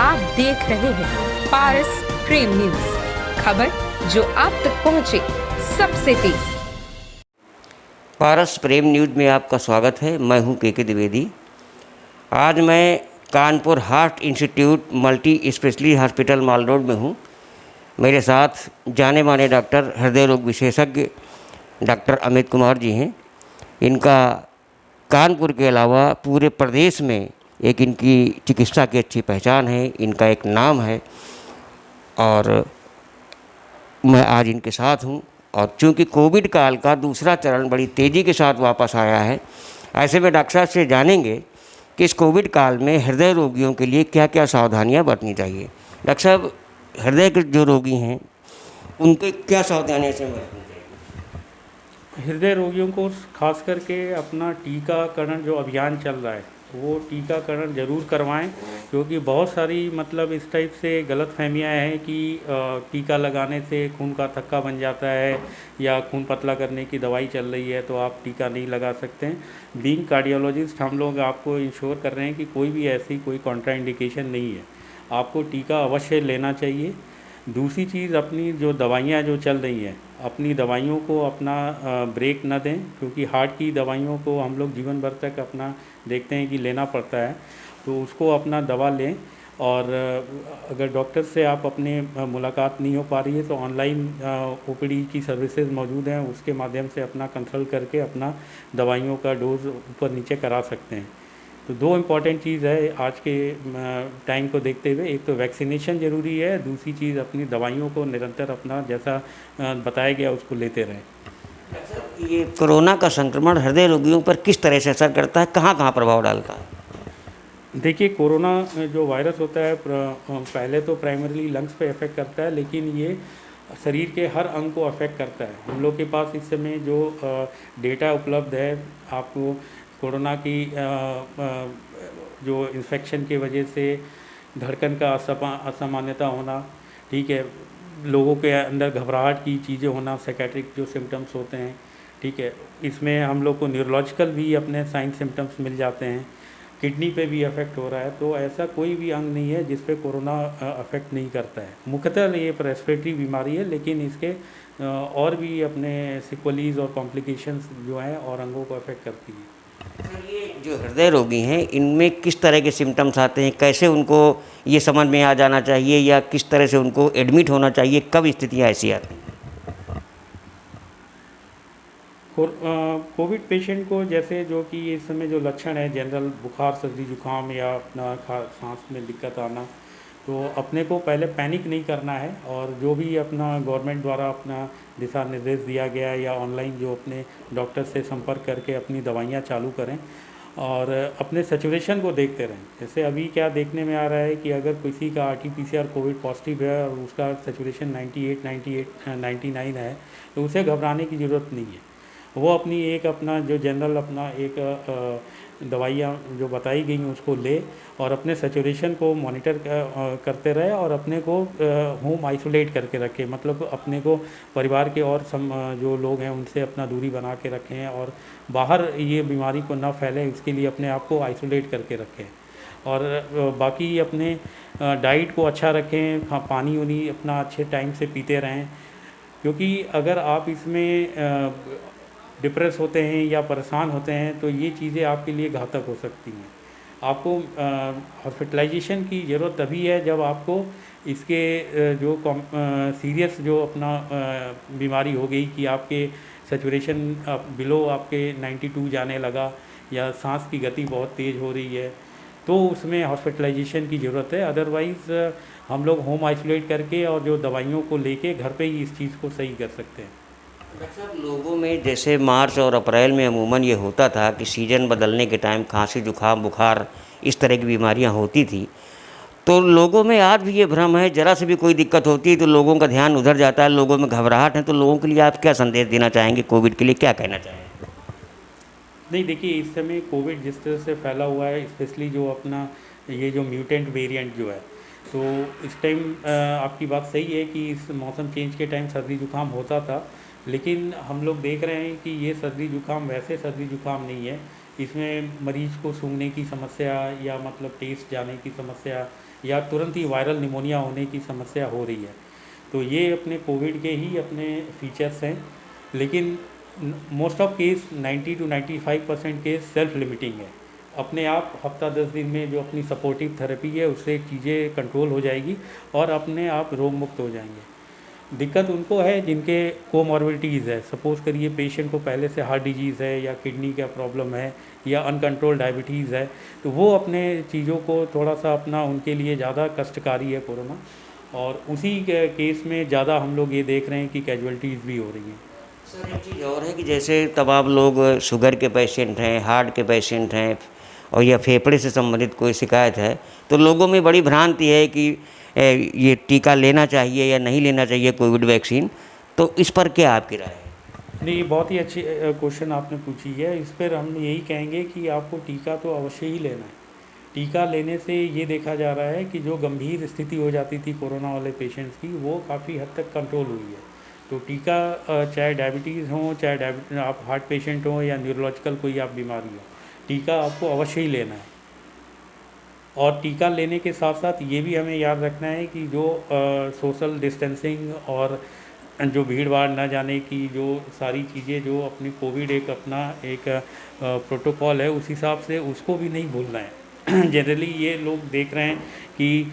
आप देख रहे हैं पारस प्रेम न्यूज, खबर जो आप तक पहुंचे सबसे तेज। पारस प्रेम न्यूज में आपका स्वागत है। मैं हूं के द्विवेदी। आज मैं Kanpur heart institute multi speciality hospital mall road में हूं। मेरे साथ जाने माने डॉक्टर हृदय रोग विशेषज्ञ डॉक्टर अमित कुमार जी हैं। इनका कानपुर के अलावा पूरे प्रदेश में एक इनकी चिकित्सा की अच्छी पहचान है, इनका एक नाम है और मैं आज इनके साथ हूं। और चूँकि कोविड काल का दूसरा चरण बड़ी तेज़ी के साथ वापस आया है, ऐसे में डॉक्टर साहब से जानेंगे कि इस कोविड काल में हृदय रोगियों के लिए क्या क्या सावधानियां बरतनी चाहिए। डॉक्टर साहब, हृदय के जो रोगी हैं उनके क्या सावधानियां से बरतनी चाहिए? हृदय रोगियों को खास करके अपना टीकाकरण जो अभियान चल रहा है वो टीकाकरण ज़रूर करवाएं, क्योंकि बहुत सारी इस टाइप से गलतफहमियां हैं कि टीका लगाने से खून का थक्का बन जाता है या खून पतला करने की दवाई चल रही है तो आप टीका नहीं लगा सकते हैं। बीइंग कार्डियोलॉजिस्ट हम लोग आपको इंश्योर कर रहे हैं कि कोई भी ऐसी कोई कॉन्ट्राइंडिकेशन नहीं है, आपको टीका अवश्य लेना चाहिए। दूसरी चीज़, अपनी जो दवाइयाँ जो चल रही हैं, अपनी दवाइयों को अपना ब्रेक न दें, क्योंकि हार्ट की दवाइयों को हम लोग जीवन भर तक अपना देखते हैं कि लेना पड़ता है, तो उसको अपना दवा लें। और अगर डॉक्टर से आप अपने मुलाकात नहीं हो पा रही है तो ऑनलाइन ओपीडी की सर्विसेज मौजूद हैं, उसके माध्यम से अपना कंसल्ट करके अपना दवाइयों का डोज ऊपर नीचे करा सकते हैं। तो दो इम्पॉर्टेंट चीज़ है आज के टाइम को देखते हुए, एक तो वैक्सीनेशन ज़रूरी है, दूसरी चीज़ अपनी दवाइयों को निरंतर अपना जैसा बताया गया उसको लेते रहें। ये कोरोना का संक्रमण हृदय रोगियों पर किस तरह से असर करता है, कहाँ कहाँ प्रभाव डालता है? देखिए, कोरोना जो वायरस होता है पहले तो प्राइमरीली लंग्स पे इफ़ेक्ट करता है, लेकिन ये शरीर के हर अंग को अफेक्ट करता है। हम लोग के पास इस समय जो डेटा उपलब्ध है, आपको कोरोना की जो इन्फेक्शन की वजह से धड़कन का असामान्यता होना, ठीक है, लोगों के अंदर घबराहट की चीज़ें होना, साइकेट्रिक जो सिम्टम्स होते हैं, ठीक है, इसमें हम लोग को न्यूरोलॉजिकल भी अपने साइन सिम्टम्स मिल जाते हैं, किडनी पे भी अफेक्ट हो रहा है। तो ऐसा कोई भी अंग नहीं है जिस पे कोरोना अफेक्ट नहीं करता है। मुख्यतः ये रेस्पिरेटरी बीमारी है, लेकिन इसके और भी अपने सिक्वलीज और कॉम्प्लिकेशंस जो हैं और अंगों को अफेक्ट करती है। ये जो हृदय रोगी हैं इनमें किस तरह के सिम्टम्स आते हैं, कैसे उनको ये समझ में आ जाना चाहिए या किस तरह से उनको एडमिट होना चाहिए, कब स्थितियाँ ऐसी आती हैं? कोविड पेशेंट को जैसे जो कि इस समय जो लक्षण है, जनरल बुखार, सर्दी जुकाम या अपना सांस में दिक्कत आना, तो अपने को पहले पैनिक नहीं करना है और जो भी अपना गवर्नमेंट द्वारा अपना दिशा निर्देश दिया गया है या ऑनलाइन जो अपने डॉक्टर से संपर्क करके अपनी दवाइयाँ चालू करें और अपने सैचुरेशन को देखते रहें। जैसे अभी क्या देखने में आ रहा है कि अगर किसी का RT-PCR कोविड पॉजिटिव है और उसका सैचुरेशन 99 है तो उसे घबराने की ज़रूरत नहीं है। वो अपनी एक अपना जो जनरल अपना एक दवाइयाँ जो बताई गई हैं उसको ले और अपने सैचुरेशन को मॉनिटर करते रहे और अपने को होम आइसोलेट करके रखें, मतलब अपने को परिवार के और जो लोग हैं उनसे अपना दूरी बना के रखें और बाहर ये बीमारी को ना फैले, इसके लिए अपने आप को आइसोलेट करके रखें। और बाकी अपने डाइट को अच्छा रखें, पानी उनी अपना अच्छे टाइम से पीते रहें, क्योंकि अगर आप इसमें डिप्रेस होते हैं या परेशान होते हैं तो ये चीज़ें आपके लिए घातक हो सकती हैं। आपको हॉस्पिटलाइजेशन की ज़रूरत तभी है जब आपको इसके जो सीरियस जो अपना बीमारी हो गई कि आपके सैचुरेशन बिलो आपके 92 जाने लगा या सांस की गति बहुत तेज़ हो रही है, तो उसमें हॉस्पिटलाइजेशन की ज़रूरत है। अदरवाइज़ हम लोग होम आइसोलेट करके और जो दवाइयों को लेके घर पे ही इस चीज़ को सही कर सकते हैं। डॉक्टर साहब, लोगों में जैसे मार्च और अप्रैल में अमूमन ये होता था कि सीज़न बदलने के टाइम खांसी, जुकाम, बुखार इस तरह की बीमारियां होती थी, तो लोगों में आज भी ये भ्रम है, ज़रा से भी कोई दिक्कत होती है तो लोगों का ध्यान उधर जाता है, लोगों में घबराहट है। तो लोगों के लिए आप क्या संदेश देना चाहेंगे, कोविड के लिए क्या कहना चाहेंगे? नहीं, देखिए, इस समय कोविड जिस तरह से फैला हुआ है, स्पेशली जो अपना ये जो म्यूटेंट वेरिएंट जो है, तो इस टाइम आपकी बात सही है कि इस मौसम चेंज के टाइम सर्दी जुकाम होता था, लेकिन हम लोग देख रहे हैं कि ये सर्दी जुकाम वैसे सर्दी जुकाम नहीं है, इसमें मरीज को सूंघने की समस्या या मतलब टेस्ट जाने की समस्या या तुरंत ही वायरल निमोनिया होने की समस्या हो रही है। तो ये अपने कोविड के ही अपने फीचर्स हैं, लेकिन most of case 90 to 95% case self limiting है। अपने आप हफ्ता 10 दिन में जो अपनी सपोर्टिव थेरेपी है उससे चीज़ें कंट्रोल हो जाएगी और अपने आप रोग मुक्त हो जाएंगे। दिक्कत उनको है जिनके कोमॉर्बिडिटीज़ है। सपोज़ करिए पेशेंट को पहले से हार्ट डिजीज़ है या किडनी का प्रॉब्लम है या अनकंट्रोल्ड डायबिटीज़ है, तो वो अपने चीज़ों को थोड़ा सा अपना उनके लिए ज़्यादा कष्टकारी है कोरोना। और उसी के केस में ज़्यादा हम लोग ये देख रहे हैं कि कैजुअल्टीज़ भी हो रही हैं। सर एक चीज़ और है कि जैसे तमाम लोग शुगर के पेशेंट हैं, हार्ट के पेशेंट हैं और या फेफड़े से संबंधित कोई शिकायत है, तो लोगों में बड़ी भ्रांति है कि ये टीका लेना चाहिए या नहीं लेना चाहिए कोविड वैक्सीन, तो इस पर क्या आपकी राय है? नहीं, ये बहुत ही अच्छी क्वेश्चन आपने पूछी है। इस पर हम यही कहेंगे कि आपको टीका तो अवश्य ही लेना है। टीका लेने से ये देखा जा रहा है कि जो गंभीर स्थिति हो जाती थी कोरोना वाले पेशेंट्स की, वो काफ़ी हद तक कंट्रोल हुई है। तो टीका चाहे डायबिटीज़ हो, चाहे आप हार्ट पेशेंट हो या न्यूरोलॉजिकल कोई आप बीमारी हो, टीका आपको अवश्य ही लेना है। और टीका लेने के साथ साथ ये भी हमें याद रखना है कि जो सोशल डिस्टेंसिंग और जो भीड़ भाड़ ना जाने की जो सारी चीज़ें जो अपनी कोविड एक अपना एक प्रोटोकॉल है, उस हिसाब से उसको भी नहीं भूलना है। जनरली ये लोग देख रहे हैं कि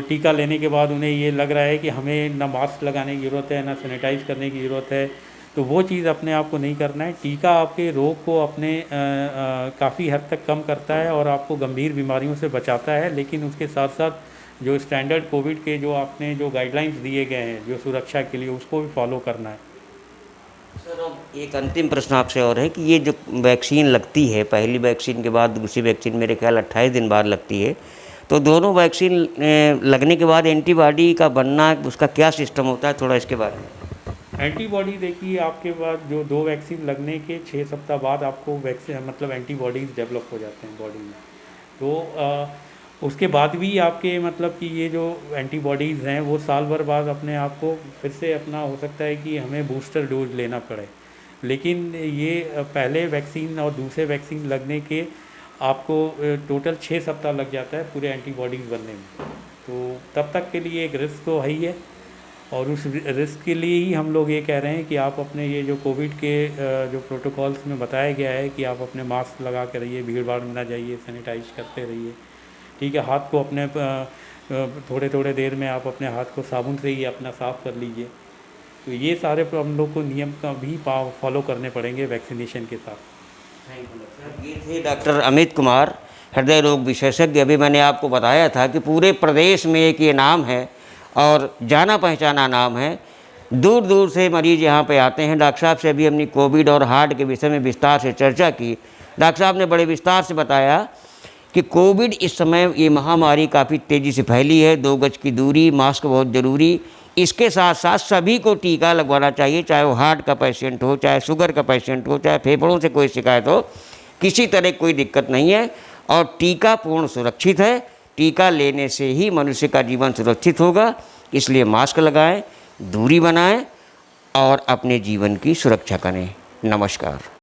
टीका लेने के बाद उन्हें ये लग रहा है कि हमें ना मास्क लगाने की ज़रूरत है, ना सैनिटाइज करने की ज़रूरत है। तो वो चीज़ अपने आप को नहीं करना है। टीका आपके रोग को अपने काफ़ी हद तक कम करता है और आपको गंभीर बीमारियों से बचाता है, लेकिन उसके साथ साथ जो स्टैंडर्ड कोविड के जो आपने जो गाइडलाइंस दिए गए हैं जो सुरक्षा के लिए, उसको भी फॉलो करना है। सर अब एक अंतिम प्रश्न आपसे और है कि ये जो वैक्सीन लगती है, पहली वैक्सीन के बाद दूसरी वैक्सीन मेरे ख्याल 28 दिन बाद लगती है, तो दोनों वैक्सीन लगने के बाद एंटीबॉडी का बनना उसका क्या सिस्टम होता है, थोड़ा इसके बारे में? एंटीबॉडी देखिए, आपके बाद जो 2 वैक्सीन लगने के 6 सप्ताह बाद आपको वैक्सीन मतलब एंटीबॉडीज़ डेवलप हो जाते हैं बॉडी में। तो उसके बाद भी आपके मतलब कि ये जो एंटीबॉडीज़ हैं वो साल भर बाद अपने आप को फिर से अपना हो सकता है कि हमें बूस्टर डोज लेना पड़े। लेकिन ये पहले वैक्सीन और दूसरे वैक्सीन लगने के आपको टोटल 6 सप्ताह लग जाता है पूरे एंटीबॉडीज़ बनने में। तो तब तक के लिए एक रिस्क तो है ही है, और उस रिस्क के लिए ही हम लोग ये कह रहे हैं कि आप अपने ये जो कोविड के जो प्रोटोकॉल्स में बताया गया है कि आप अपने मास्क लगा के रहिए, भीड़ भाड़ में ना जाइए, सैनिटाइज करते रहिए, ठीक है। हाथ को अपने थोड़े थोड़े देर में आप अपने हाथ को साबुन से ही अपना साफ़ कर लीजिए। तो ये सारे हम लोग को नियम का भी फॉलो करने पड़ेंगे वैक्सीनेशन के साथ। ये थे डॉक्टर अमित कुमार, हृदय रोग विशेषज्ञ। अभी मैंने आपको बताया था कि पूरे प्रदेश में एक ये नाम है और जाना पहचाना नाम है। दूर दूर से मरीज यहाँ पे आते हैं। डॉक्टर साहब से अभी हमने कोविड और हार्ट के विषय में विस्तार से चर्चा की। डॉक्टर साहब ने बड़े विस्तार से बताया कि कोविड इस समय ये महामारी काफ़ी तेज़ी से फैली है। 2 गज की दूरी, मास्क बहुत ज़रूरी। इसके साथ साथ सभी को टीका लगवाना चाहिए, चाहे वो हार्ट का पेशेंट हो, चाहे शुगर का पेशेंट हो, चाहे फेफड़ों से कोई शिकायत हो, किसी तरह कोई दिक्कत नहीं है। और टीका पूर्ण सुरक्षित है। टीका लेने से ही मनुष्य का जीवन सुरक्षित होगा। इसलिए मास्क लगाएं, दूरी बनाएं और अपने जीवन की सुरक्षा करें। नमस्कार।